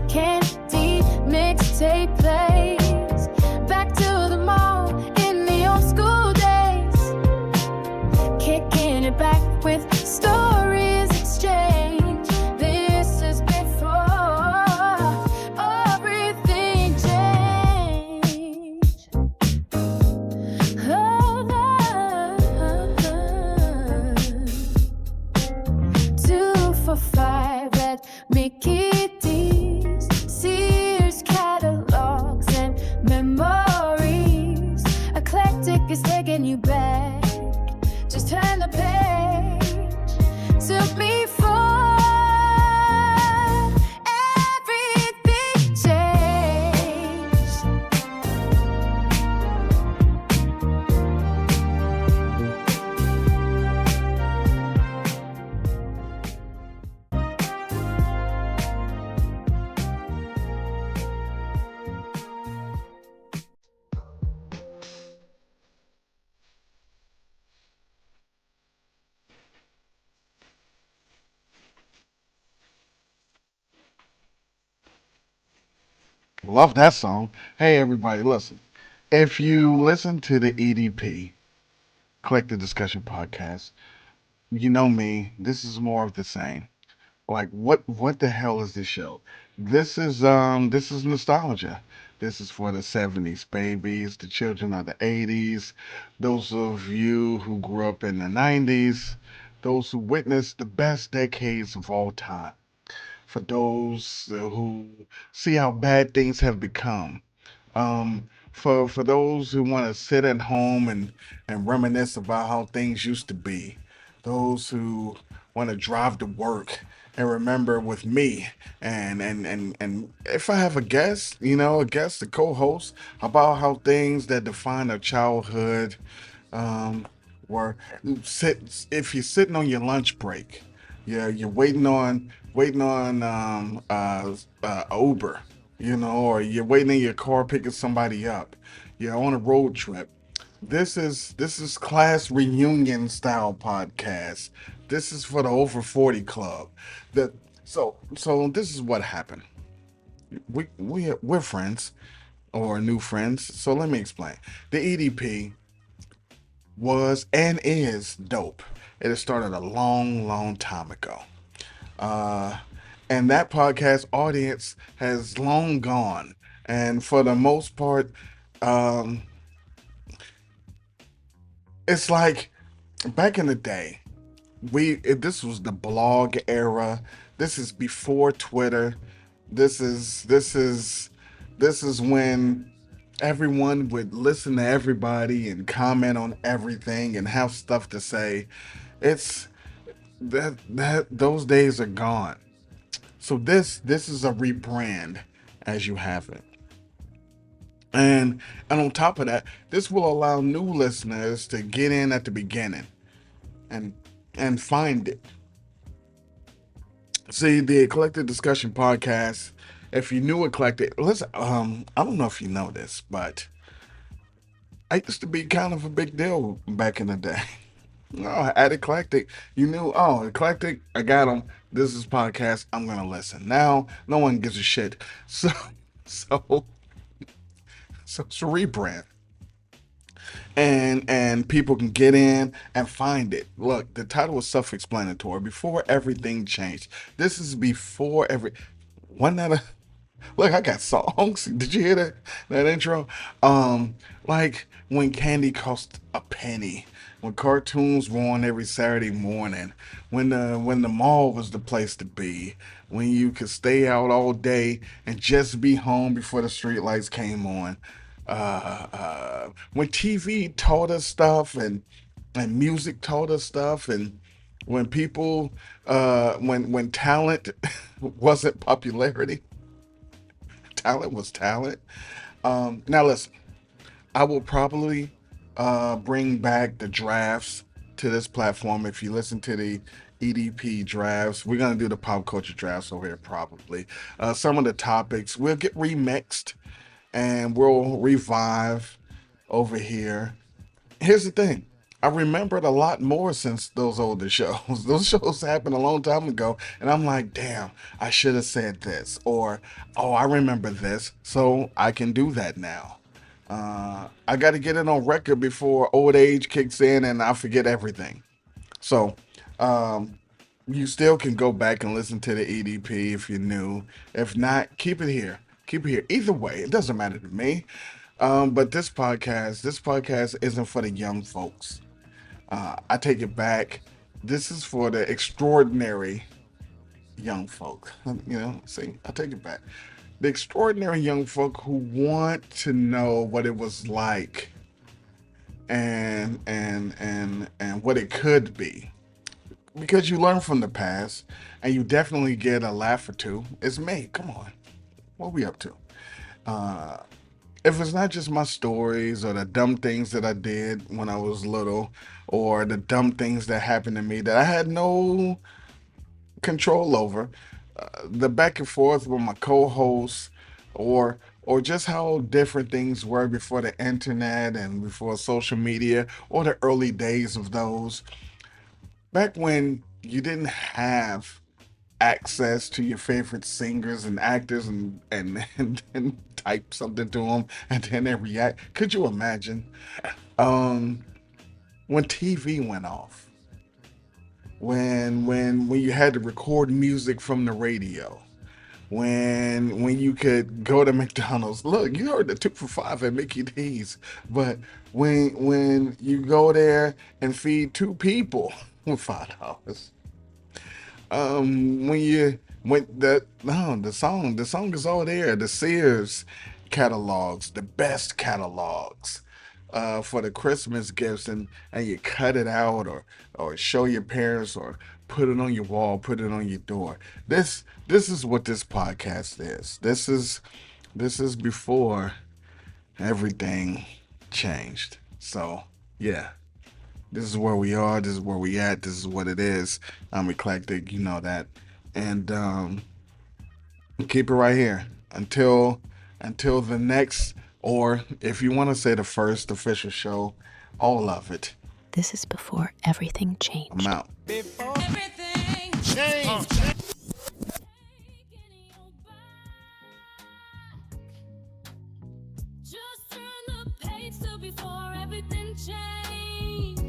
candy mixtape plays. Back to the mall in the old school days. Kicking it back with stories exchange. This is before everything changed. Oh, love. 2 for 5 at Mickey D's. Sears catalogs and memories. Eclectic is taking you back. Just turn the page. Took me for everything changed. Love that song. Hey, everybody, listen. If you listen to the EDP, Click the Discussion podcast, you know me. This is more of the same. Like, what the hell is this show? This is nostalgia. This is for the 70s babies, the children of the 80s, those of you who grew up in the 90s, those who witnessed the best decades of all time. For those who see how bad things have become, for those who want to sit at home and reminisce about how things used to be, those who want to drive to work and remember with me, and if I have a guest, a guest, a co-host, about how things that define our childhood, um, were sit if you're sitting on your lunch break, yeah, you're waiting on Uber, or you're waiting in your car picking somebody up. You're on a road trip. This is class reunion style podcast. This is for the over 40 club. The so this is what happened. We're friends or new friends. So let me explain. The EDP was and is dope. It has started a long, long time ago. Uh, and that podcast audience has long gone. And for the most part, um, it's like back in the day, this was the blog era. This is before Twitter. This is when everyone would listen to everybody and comment on everything and have stuff to say. It's that those days are gone. So this is a rebrand as you have it. And on top of that, this will allow new listeners to get in at the beginning and and find it. See, the Eclectic Discussion podcast, if you knew Eclectic, listen, I don't know if you know this, but I used to be kind of a big deal back in the day. No, at Eclectic, you knew, oh, Eclectic, I got them. This is podcast. I'm gonna listen. Now, no one gives a shit. So, so, so it's a rebrand, and people can get in and find it. Look, the title was self-explanatory. Before everything changed. This is before every. Wasn't that a Look, I got songs. Did you hear that intro? Um, like when candy cost a penny, when cartoons were on every Saturday morning, when the mall was the place to be, when you could stay out all day and just be home before the street lights came on. When TV taught us stuff and music taught us stuff, and when people when talent wasn't popularity, talent was talent. Now listen, I will probably bring back the drafts to this platform. If you listen to the EDP drafts, we're gonna do the pop culture drafts over here probably. Some of the topics will get remixed and we'll revive over here. Here's the thing. I remembered a lot more since those older shows. Those shows happened a long time ago, and I'm like, damn, I should have said this, or oh, I remember this, so I can do that now. I got to get it on record before old age kicks in and I forget everything. So, um, you still can go back and listen to the EDP if you're new. If not, keep it here. Keep it here. Either way, it doesn't matter to me. But this podcast isn't for the young folks. I take it back. This is for the extraordinary young folk. See, I take it back. The extraordinary young folk who want to know what it was like and what it could be. Because you learn from the past and you definitely get a laugh or two. It's me. Come on. What we up to? Uh, if it's not just my stories or the dumb things that I did when I was little or the dumb things that happened to me that I had no control over, the back and forth with my co-hosts or just how different things were before the internet and before social media or the early days of those, back when you didn't have access to your favorite singers and actors and type something to them and then they react. Could you imagine um when TV went off, when you had to record music from the radio, when you could go to McDonald's. Look, you heard the 2 for $5 at Mickey D's, but when you go there and feed two people with $5, when you when the no the song is all there. The Sears catalogs, the best catalogs for the Christmas gifts, and you cut it out or show your parents or put it on your wall, put it on your door. This is what this podcast is. This is before everything changed. So yeah, this is where we are. This is where we at. This is what it is. I'm eclectic, you know that, and keep it right here until the next, or if you want to say the first official show, all of it. This is before everything I'm changed. out. Everything Change. taking you back. Just turn the page to before everything changed.